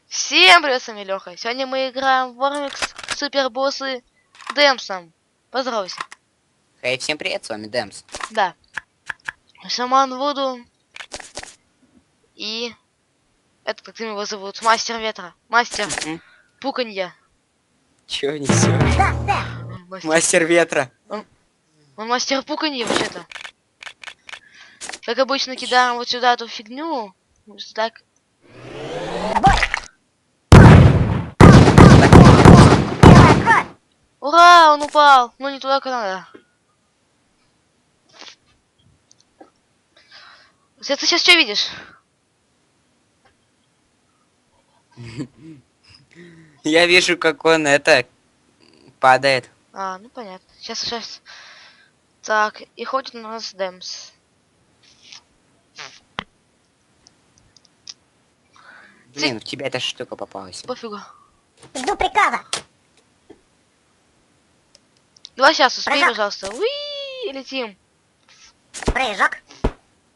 Всем привет, с вами Леха. Сегодня мы играем в Вормикс супербоссы Дэмсом. Поздоровайся. Хей, всем привет, с вами Дэмс. Да. Шаман Вуду. И... Это как его зовут? Мастер ветра. Мастер пуканья. Чё несёшь? Мастер ветра. Он мастер пуканья вообще-то. Как обычно кидаем вот сюда эту фигню. Вот так. Ура, он упал. Ну не туда, куда надо. Ты сейчас что видишь? Я вижу, как он падает. А, ну понятно. Сейчас. Так, и ходит у нас Дэмс. Блин, в тебя эта штука попалась. Пофигу. Жду приказа. Давай сейчас успей, Прыжок. пожалуйста. Уи, летим. Прыжок.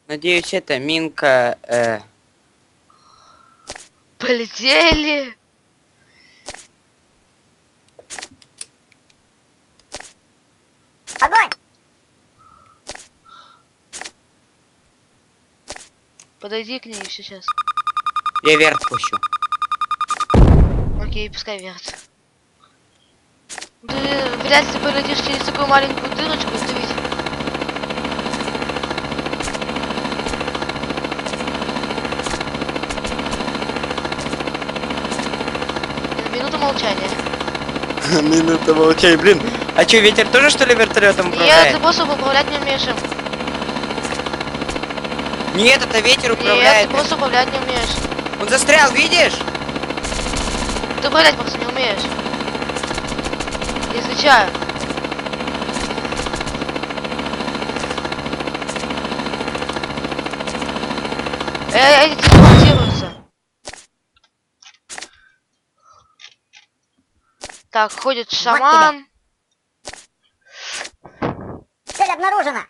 Надеюсь, это Минка... Полетели. Огонь. Подойди к ней сейчас. Я вверх пущу. Окей, пускай верть. Ты вряд ли полетишь через такую маленькую дырочку, ты ведь... Минута молчания. Минута молчания, блин. А чё, ветер тоже, что ли, вертолетом Нет, управляет? ты просто управлять не умеешь им. Нет, это ветер Нет, управляет. ты просто управлять не умеешь. Он застрял, видишь? Ты управлять просто не умеешь. Я отвечаю. Эти телепортируются. Так, ходит шаман. Цель обнаружена.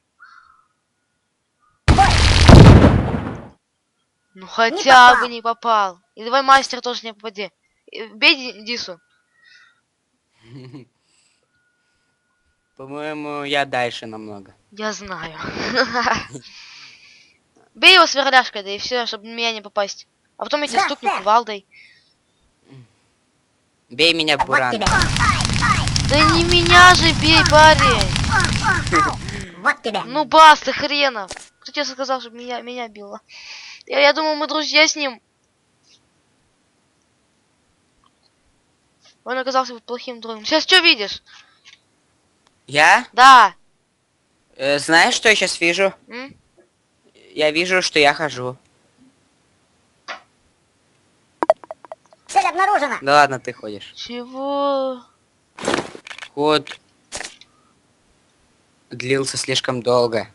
Ну хотя попал. бы не попал. И давай мастер тоже не попади. Бей Дису. По-моему, я дальше намного. Я знаю. Бей его сверляшкой, да и все, чтобы на меня не попасть. А потом я тебя Да, стукну да. кувалдой. Бей меня, Вот Буран. тебе. Да не меня же бей, парень. Вот тебе. Ну баста хренов. Кто тебе сказал, чтобы меня било? Я думал, мы друзья с ним. Он оказался плохим другом. Сейчас что видишь? Я? Да. Знаешь, что я сейчас вижу? М? Я вижу, что я хожу. Цель обнаружена. Да ладно, ты ходишь. Чего? Ход длился слишком долго.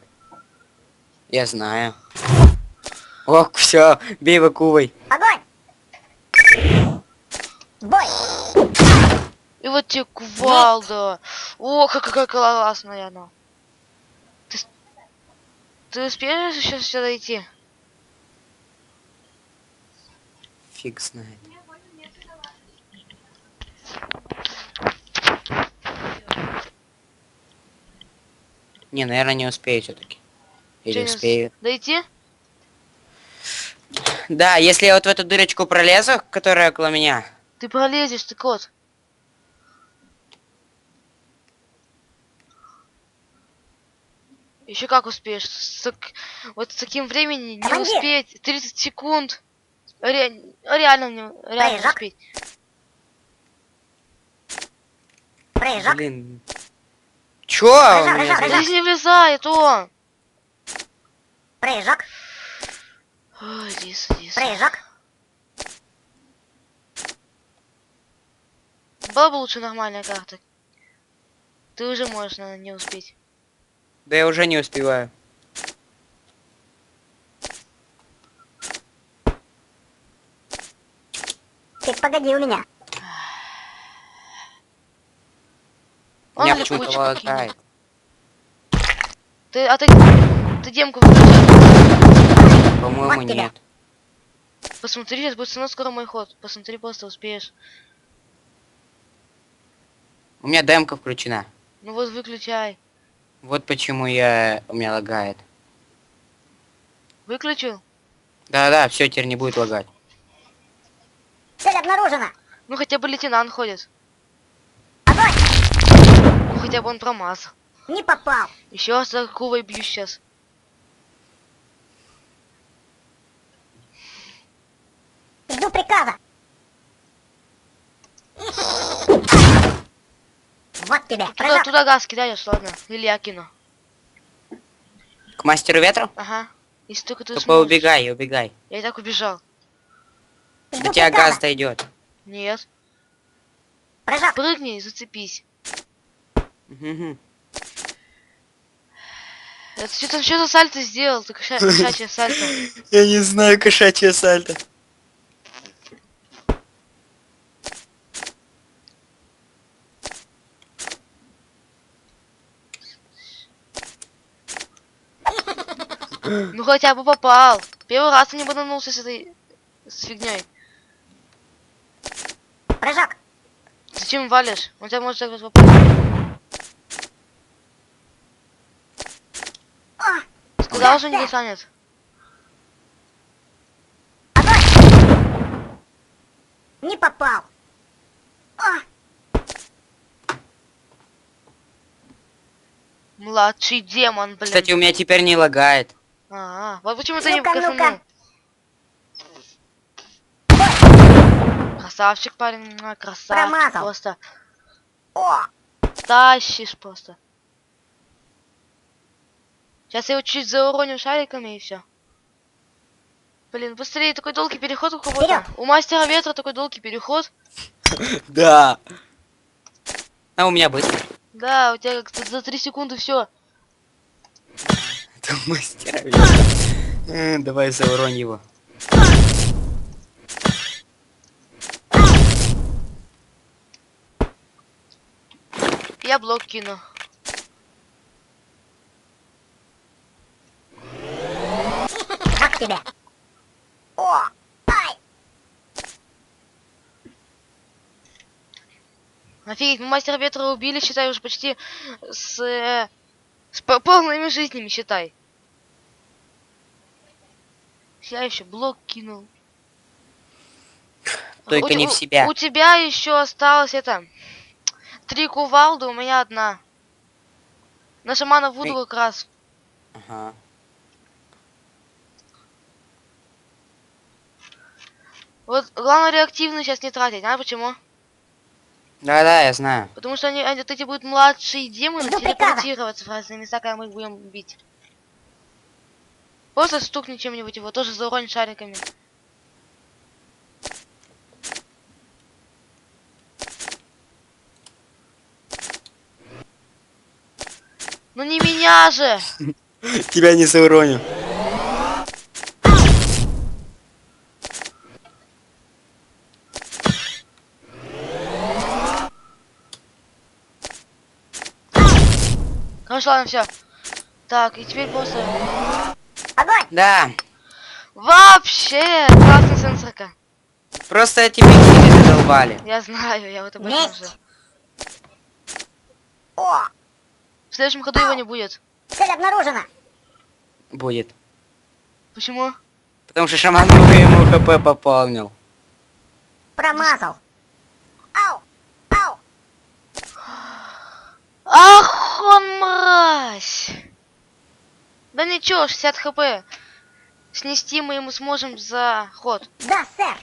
Я знаю. Ох, все, бей вакуой. Огонь. Бой. И вот тебе кувалда. О, какая классная она. Ты успеешь сейчас сюда идти? Фиг знает. Не, наверное, не успею все-таки. Или Чё, не успею. Дойти? Да, если я вот в эту дырочку пролезу, которая около меня. Ты пролезешь, ты кот. Еще как успеешь? Вот с таким временем не Командир! успеть. 30 секунд. Реально не Прыжок. успеть. Прыжок. Блин. Чё? Он Прыжок, меня прыжок, Да сбил? не влезает он. Прыжок. Ой, Дис. Прыжок. Была бы лучше нормальная карта. Ты уже можешь, наверное, не успеть. Да я уже не успеваю. Ты погоди у меня. Он Меня липучку почему-то лагает. Ты демку выключай. По-моему, Вот тебя. нет. Посмотри, сейчас будет снова скоро мой ход. Посмотри, просто успеешь. У меня демка включена. Ну вот выключай. Вот почему у меня лагает. Выключил? Да-да, все, теперь не будет лагать. Цель обнаружена. Ну хотя бы лейтенант ходит. Огонь! Ну хотя бы он промазал. Не попал. Еще раз за кувой бью сейчас. Жду приказа. Вот тебе. Туда, Прыжок. туда газ кидаешь, ладно. Или я кину. К мастеру ветра? Ага. Если только ты Только сможешь. убегай, убегай. Я и так убежал. Жду До тебя приказа. газ дойдет. Нет. Прыжок. Прыгни и зацепись. Мгм. Это что за сальто сделал? Ты кошачье сальто. Я не знаю кошачье сальто. Ну хотя бы попал. Первый раз я не боданулся с этой фигней. Прыжок. Зачем валишь? Он тебя может так вот попасть. О, Сказал, что не достанет. огонь. Не попал. О, Младший демон, блин. Кстати, у меня теперь не лагает. Вот почему ты не Ну-ка, косанул. ну-ка. Красавчик, парень. Красавчик Промазал. просто. О, Тащишь просто. Сейчас я его чуть зауроню шариками и все. Блин, быстрее, такой долгий переход у кого-то. Вперед. У мастера ветра такой долгий переход. Да. А у меня быстро. Да, у тебя как-то за 3 секунды все. Это у мастера ветра. Давай зауронь его. Я блок кину. вот тебе. О, ай. Офигеть, мы мастера ветра убили, считай, уже почти с полными жизнями, считай. Я еще блок кинул. Только не в себя. У тебя еще осталось это 3 кувалды, у меня 1. На шамана Вуду как раз. Ага. Вот главное реактивно сейчас не тратить, а почему? Да-да, я знаю. Потому что они вот эти будут младшие демоны Жду приказа. телепортироваться в разные места, когда мы их будем бить. Просто стукни чем-нибудь его, тоже зауронь шариками. Ну не меня же! Тебя не зауроню. Короче, ладно, все. Так, и теперь просто... Огонь. Да. Вообще! Красная сенсорка. Просто эти пиксели задолбали. Я знаю, я вот об этом Месть. уже. О, В следующем ходу его не будет. цель обнаружена. Будет. Почему? Потому что шаман ему хп пополнил. Промазал. Ау, ау. Ах, он мразь! Да ничего, 60 хп. Снести мы ему сможем за ход. Да, сэр.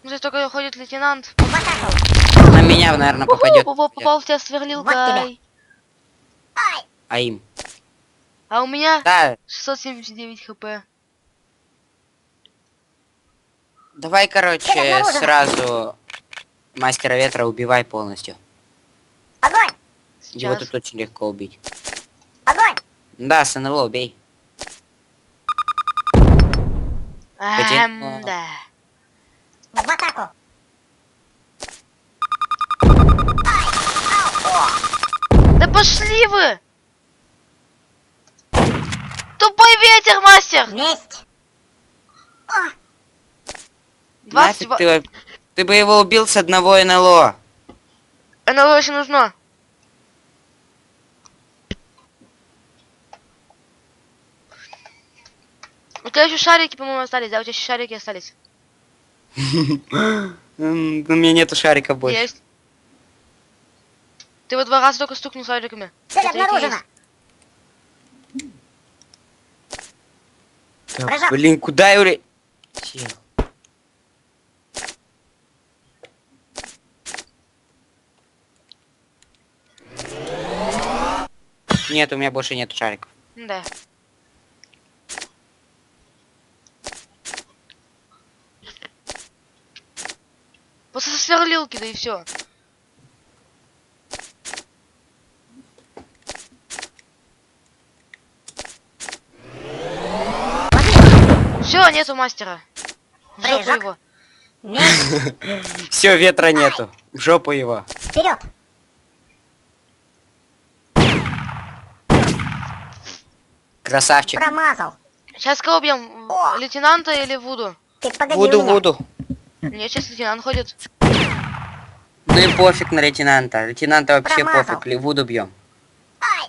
Ну, здесь только ходит лейтенант. В атаку. На меня, наверное, попадет. Попал в тебя сверлилкой. Вот тебе. Ай. А им. А у меня Да, 679 хп. давай, короче, Цель обнаружена. сразу мастера ветра убивай полностью. Огонь. Его Сейчас. тут очень легко убить. Огонь. Да, с НЛО убей. Да. В атаку. Да пошли вы! Тупой ветер, мастер! Месть. О, Нафиг 20 ты бы его убил с одного НЛО. НЛО очень нужно. У тебя еще шарики, по-моему, остались, да? У тебя еще шарики остались. У меня нету шариков больше. Есть. Ты вот 2 раза только стукнул шариками. Цель Это третий обнаружена. есть. Да, Прыжок. блин, куда я улетел? Нет, у меня больше нету шариков. Да. Просто со сверлилки, да и все. Все, нету мастера. В жопу Прыжок. его. Меч. Все, ветра нету. В жопу его. Вперед. Красавчик. Промазал. Сейчас кого бьем? О! Лейтенанта или Вуду? Ты погоди Вуду, у меня. Вуду. Нет, сейчас лейтенант ходит. Ну и пофиг на лейтенанта. Лейтенанта вообще Промазал. пофиг. Вуду бьем. Ай.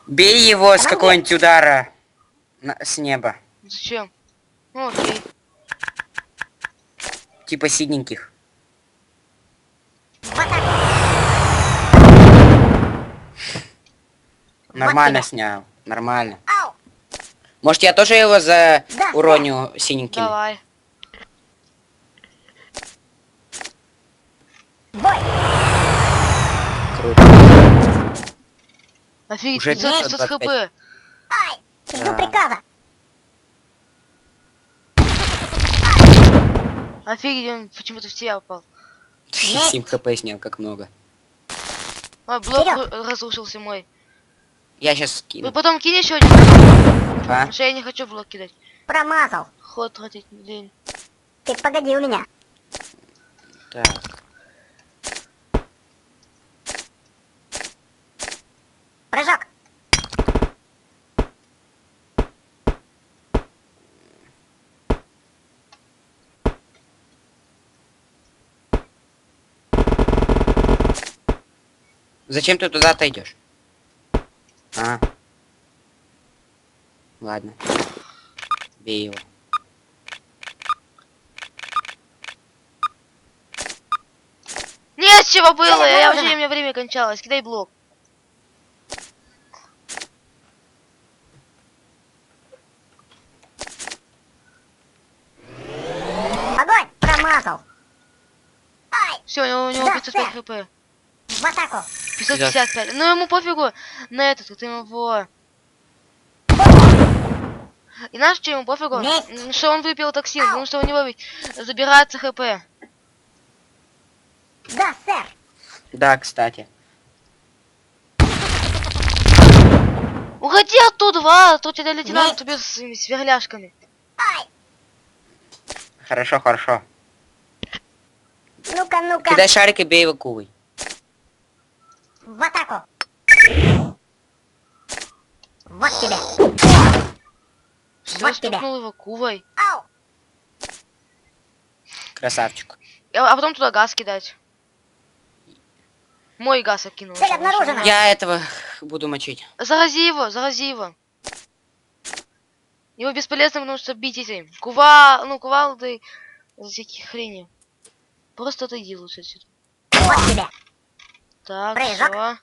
Бей его с Командир. какого-нибудь удара с неба. Зачем? Ну окей. Типа синеньких. В атаку. Нормально тебя. снял. Нормально. Ау. Может, я тоже его за Да, уроню синеньким? Давай. Бой. Круто. Офигеть, Уже 500 525. хп. Ай. Жду Да. приказа. Офигеть, он почему-то в тебя упал. 7 хп снял, как много. Ой, блок Вперед. разрушился мой. Я сейчас Вы скину. потом кинь еще один. А? Потому что я не хочу блок кидать. Промазал. Ход тратить лень. Ты погоди у меня. Так. Прыжок. Зачем ты туда отойдешь? А. Ладно. Бей его. Нет, чего было? Цель Я обнаружена. уже, у меня время кончалось. Кидай блок. Огонь. Промазал. Ай. Все, у него Да, 505 да. хп. В атаку. 555. Ну ему пофигу на этот, ты его... И знаешь, что ему пофигу? Месть. Что он выпил токсин, потому что у него ведь забирается хп. Да, сэр. Да, кстати. Уходи оттуда, а то тебя лейтенант Месть. убьет с своими сверляшками. Ай. Хорошо, хорошо. Ну-ка, ну-ка. Кидай шарик и бей его кувой. В атаку. Вот тебе. Все, Вот тебе. стукнул его кувой. Ау. Красавчик. А потом туда газ кидать. Мой газ окинул. Цель обнаружена. Я этого буду мочить. Зарази его, зарази его. Его бесполезно, потому что бить эти кувалды за всякие хрени. Просто отойди лучше отсюда. Вот тебе. Так, Прыжок. все.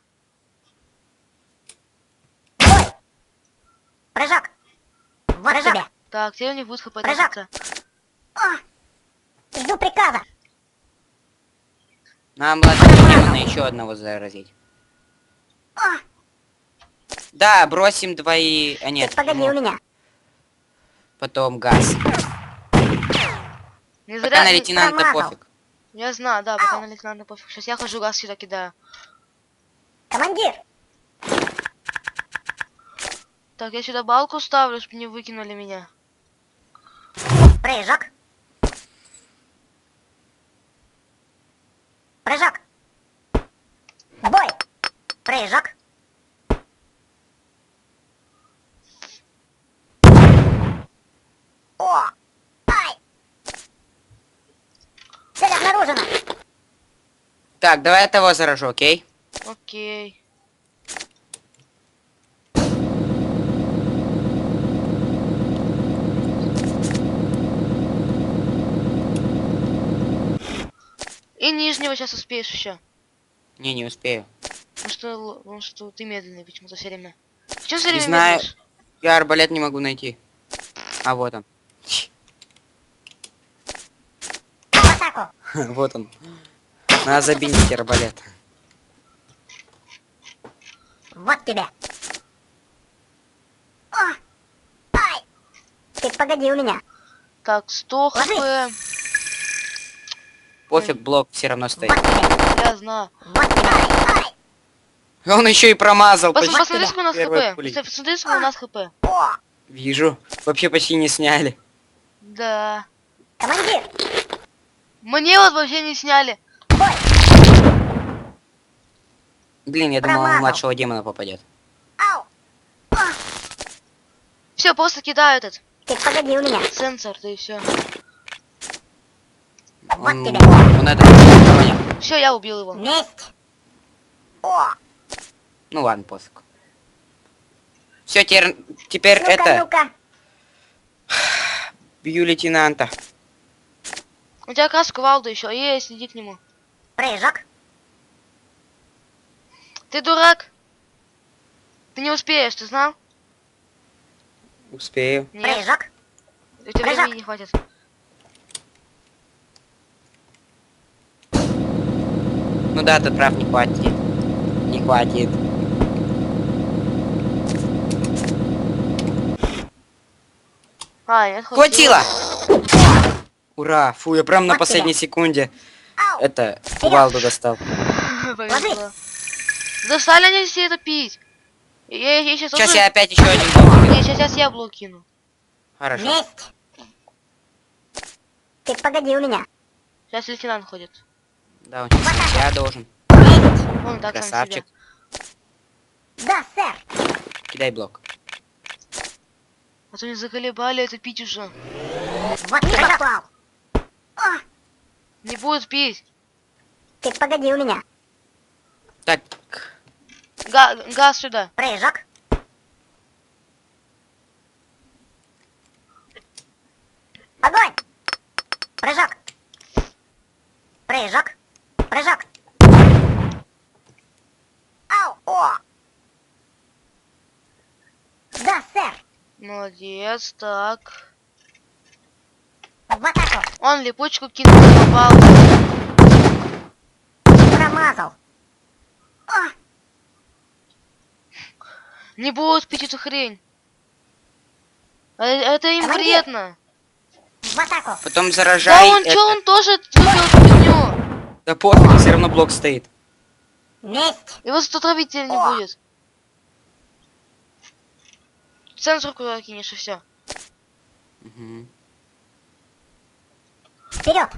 Бой. Прыжок. Вот тебе. Так, теперь у них будет хп Прыжок. тратиться. О. Жду приказа. Нам надо еще одного заразить. О. Да, бросим двои... А нет, Ты погоди ну, у меня. потом газ. Не Пока на зря... лейтенанта промазал. пофиг. Я знаю, да, пока Ау. на лейтенанта пофиг. Сейчас я хожу газ сюда кидаю. Командир. Так, я сюда балку ставлю, чтобы не выкинули меня. Прыжок. Прыжок. Бой. Прыжок. О. Ай. положено. Так, давай я того заражу, окей? Окей. И нижнего сейчас успеешь еще. Не успею. Потому что ты медленный почему-то все время. Почему все Не время знаю. медлишь? Я арбалет не могу найти. А вот он. В атаку. Вот он. Надо забинить арбалет. Вот тебе. О! Ай! Ты погоди у меня. Так, 100 хп. Пофиг, блок все равно стоит. Вот тебе. Я знаю. Вот тебе. Ай! Он еще и промазал Посмотри, почти сколько у нас первой хп. пулей. Посмотри, сколько у нас хп. О! Вижу. Вообще почти не сняли. Да. Командир! Мне вот вообще не сняли. Бой! Блин, я думал, он Промазал. младшего демона попадет. Ау! О! Все, просто кидаю этот Ты погоди у меня. сенсор, да и все. Вот Он, тебе. он это понял. Все, я убил его. Месть! О! Ну ладно, пофиг. Все, теперь Ну-ка, это ну-ка. бью лейтенанта. У тебя как раз кувалда еще. Есть, иди к нему. Прыжок. Ты дурак? Ты не успеешь, ты знал? Успею. Нет. Прыжок. У тебя Прыжок. времени не хватит. Ну да, ты прав, не хватит. Не хватит. А, нет, Хватило! Ура! Фу, я прям на Вот последней тебя. секунде Ау! это кувалду достал. Повезло. Заставили они все это пить. Я сейчас Сейчас тоже... я опять еще один блок. Не, сейчас я блок кину. Хорошо. Месть! Ты погоди у меня. Сейчас лейтенант ходит. Да, он сейчас я должен. Месть! Он так сам Красавчик. Да, сэр. Кидай блок. А то не заколебали это пить уже. Вот ты попал. О! Не будет пить. Ты погоди у меня. Так, Газ сюда. Прыжок. Огонь! Прыжок. Прыжок. Прыжок. Ау! О! Да, сэр. Молодец, так. В атаку. Он липучку кинул, попал. Промазал. О! Не будут пить эту хрень. Это им Командир. вредно. В атаку. потом Да заражай он это. что, он тоже выбил эту фигню. Да пофиг, все равно блок стоит. Месть. Его зато травить теперь не О. будет. Сенсор куда кинешь и все. Мгм. Вперед.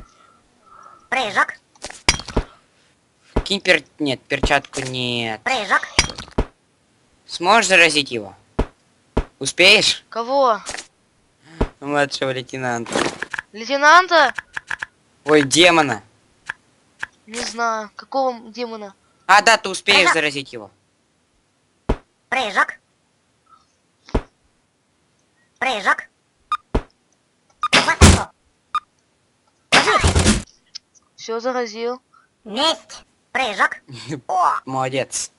Прыжок. Кинь Нет, перчатку нет. Прыжок. Сможешь заразить его? Успеешь? Кого? Младшего лейтенанта. Лейтенанта? Ой, демона. Не знаю. Какого демона? А, да, ты успеешь Прыжок. заразить его. Прыжок. Прыжок. В атаку. Ложись. Все, заразил. Месть. Прыжок. О! Молодец.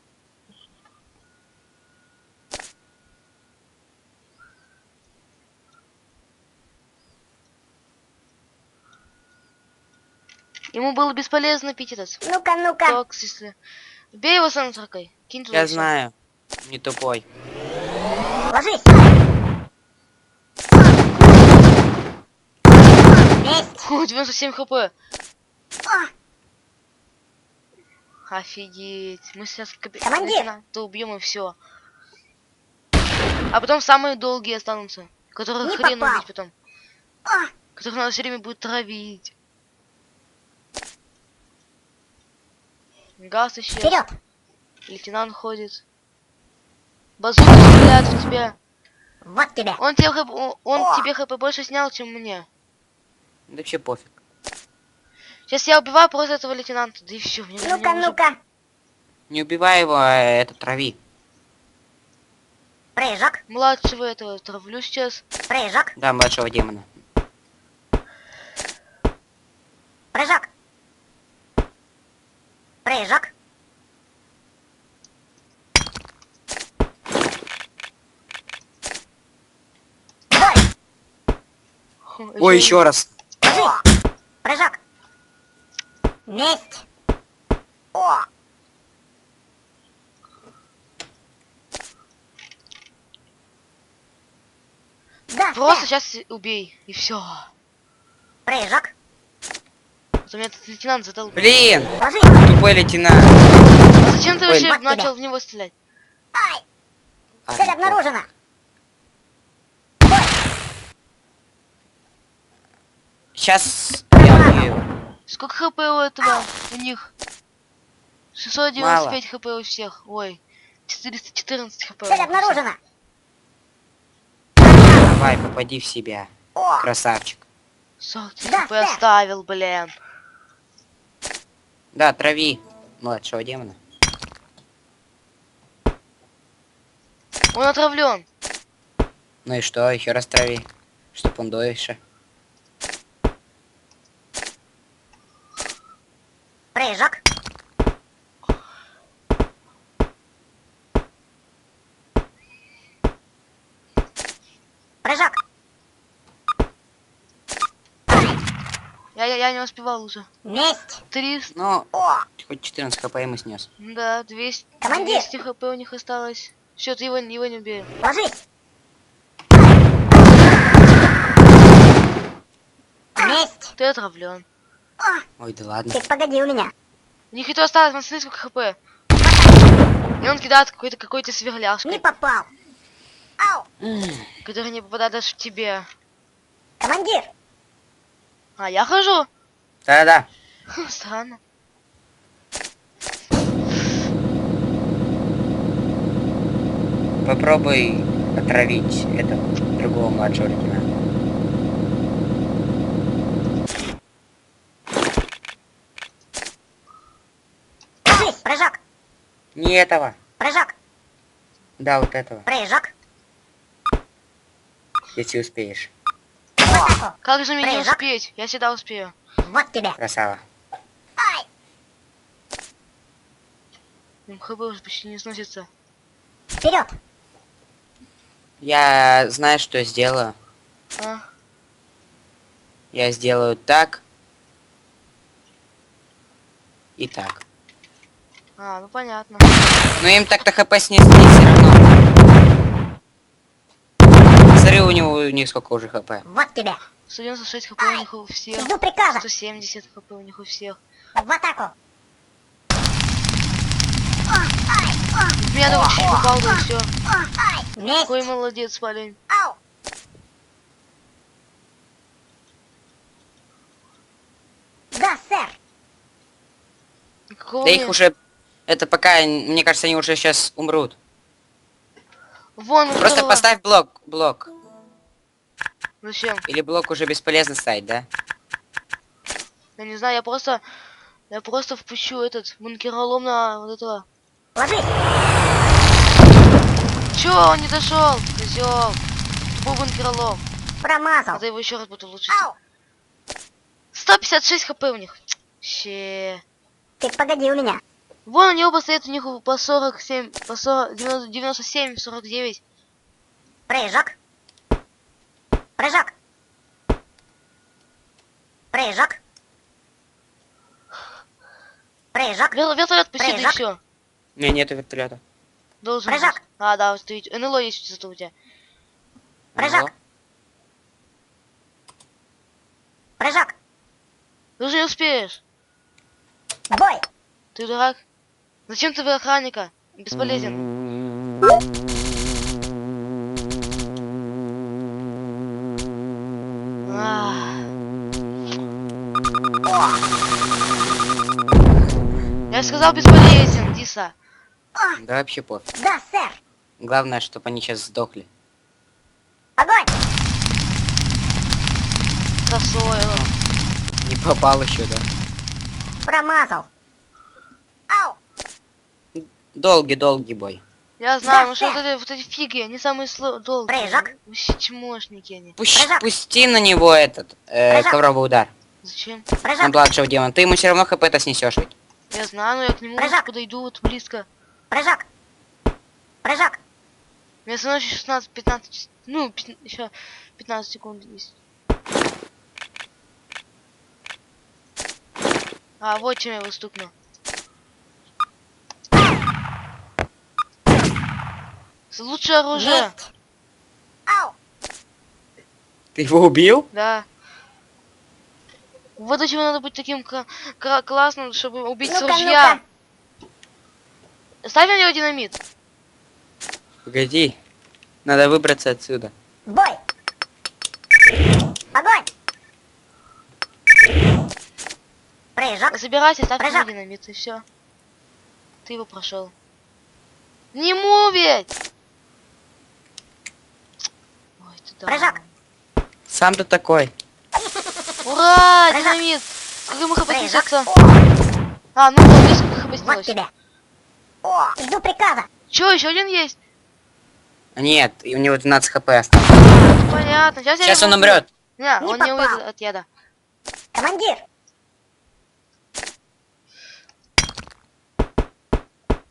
Ему было бесполезно пить этот Ну-ка, ну-ка. токс, если... Бей его сенсоркой. Кинь туда Я и всё. знаю. Не тупой. Ложись. Месть. У 97 хп. О! Офигеть. Мы сейчас Командир. лейтенанта убьем и все. А потом самые долгие останутся. Которых Не хрен попал. убить потом. О! Которых надо все время будет травить. Газ исчез. Вперед. Лейтенант ходит. Базука стреляет в тебя. Вот тебе. Он тебе он О! тебе хп больше снял, чем мне. Да вообще пофиг. Сейчас я убиваю просто этого лейтенанта, да и все. Ну-ка, ну-ка. Не убивай его, а это трави. Прыжок, Младшего этого травлю сейчас. прыжок, Да, младшего демона. прыжок. Прыжок. Бой. Ой, еще раз. О! Прыжок. Месть. О! Да, Просто сэр. сейчас убей, и все. Прыжок. У меня этот лейтенант задал. Блин, Ложись. тупой лейтенант. А зачем ты Ой, вообще вот тебя. начал в него стрелять? Ай, А, цель ну, обнаружена. Сейчас я убью его. Сколько хп у этого? У них 695 хп у всех. Ой, 414 хп. у Цель них у всех. обнаружена. Давай, попади в себя. О! Красавчик. 43 Да, хп сэр. оставил, блин. Да, трави младшего демона. Он отравлен. Ну и что, еще раз трави. Чтоб он дольше. Прыжок. Прыжок. Я не успевал уже. Месть. 300. Ну, О! хоть 14 хп ему снес. Да, 200. Командир. 200 хп у них осталось. Все, ты его не убей. Ложись. Месть. Ты отравлен. Ой, да ладно. Ты погоди у меня. У них и то осталось, смотри, сколько хп. И он кидает какой-то сверляшкой, Не попал. Ау. который не попадает даже в тебе. Командир. А, я хожу? Да-да. Странно. Попробуй отравить этого другого младшего лейтенанта. Ложись. Прыжок. Не этого. Прыжок. Да, вот этого. Прыжок. Если успеешь. В атаку. Как же мне не Прыжок. успеть? Я всегда успею. Вот тебе. Красава. Ай. МХБ уже почти не сносится. Вперед. Я знаю, что сделаю. А? Я сделаю так. И так. А, ну понятно. Но им так-то хп снесли все равно. Смотри, у них сколько уже хп. Вот тебе. 196 хп у них у всех. Жду приказа. 170 хп у них у всех. В атаку. В меня только чуть попал, да и все. Ай. Месть. Какой молодец, парень. Ау. Да, сэр. Какого Да мне- их уже... Это пока, мне кажется, они уже сейчас умрут. Вон, у Просто второго. поставь блок. Зачем? Или блок уже бесполезно ставить, да? Я не знаю, я просто впущу этот бункеролом на вот этого. Ложись. Чё, он не дошел, козел? Тупой бункеролом. Промазал. Надо его еще раз буду лучше. Ау. 156 хп у них. Че. Ты погоди у меня. Вон они оба стоят, у них по 47, по 40, 97, 49. Прыжок. Прыжок. Прыжок. Прыжок. Вертолет пусти, да и Прыжок. все. У меня нету вертолета. Должен Прыжок. быть. А, да, вот ты, НЛО есть зато у тебя. Прыжок. Прыжок. Ты уже не успеешь. Бой. Ты дурак. Зачем ты в охранника? Бесполезен. Ах. Я сказал бесполезен, Диса. Да вообще пофиг. Да, сэр. Главное, чтобы они сейчас сдохли. Огонь. Косой. Не попал еще, да? Промазал. Ау! Долгий бой. Я знаю, ну Да, что вот эти фиги, они самые долгие. Прыжок. Вообще чмошники они. Прыжок. Пусти на него этот Прыжок. ковровый удар. Зачем? На Прыжок. младшего демона. Ты ему все равно хп-то снесешь ведь. Я знаю, но я к нему Прыжок. подойду вот близко. Прыжок. Прыжок. У меня все равно еще 16-15, ну, еще 15 секунд есть. А, вот чем я его стукну. Лучшее оружие. Есть. Ау! Ты его убил? Да. Вот зачем надо быть таким классным, чтобы убить с Ну-ка, ружья. ну-ка. Ставь на него динамит. Погоди. Надо выбраться отсюда. Бой. Огонь. Прыжок. Забирайся, ставь на Прыжок. динамит, и все. Ты его прошел. Не мувить! Ой, ты да. Прыжок. Сам ты такой. Ура! Прыжок. Динамит! Как ему хп Прыжок. снесется? О, А, ну вот здесь хп вот снялось. тебе. О, жду приказа. Че, еще один есть? Нет, и у него 12 хп осталось. Понятно. Сейчас, Сейчас я он его умрет. Не, Не он не попал. умрет от яда. Командир.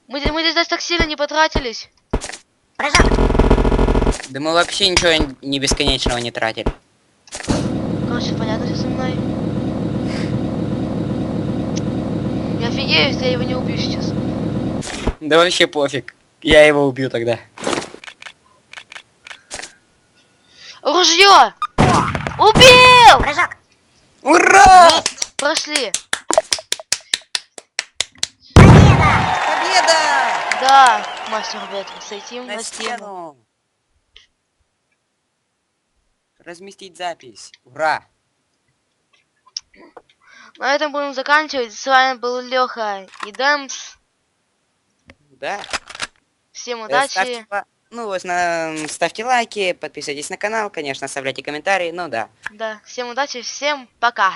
Мы здесь даже так сильно не потратились. Прыжок. Да мы вообще ничего не бесконечного не тратили. Короче, понятно все со мной. Я офигею, если я его не убью сейчас. Да вообще пофиг. Я его убью тогда. Ружье! Убил! Прыжок. Ура! Прошли. Победа. Победа! Да, мастер Бэтмен, сойти на стену. Разместить запись. Ура! На этом будем заканчивать. С вами был Леха и Дэмс. Да. Всем удачи. Ставьте лайки, подписывайтесь на канал, конечно, оставляйте комментарии, ну да. Да, всем удачи, всем пока.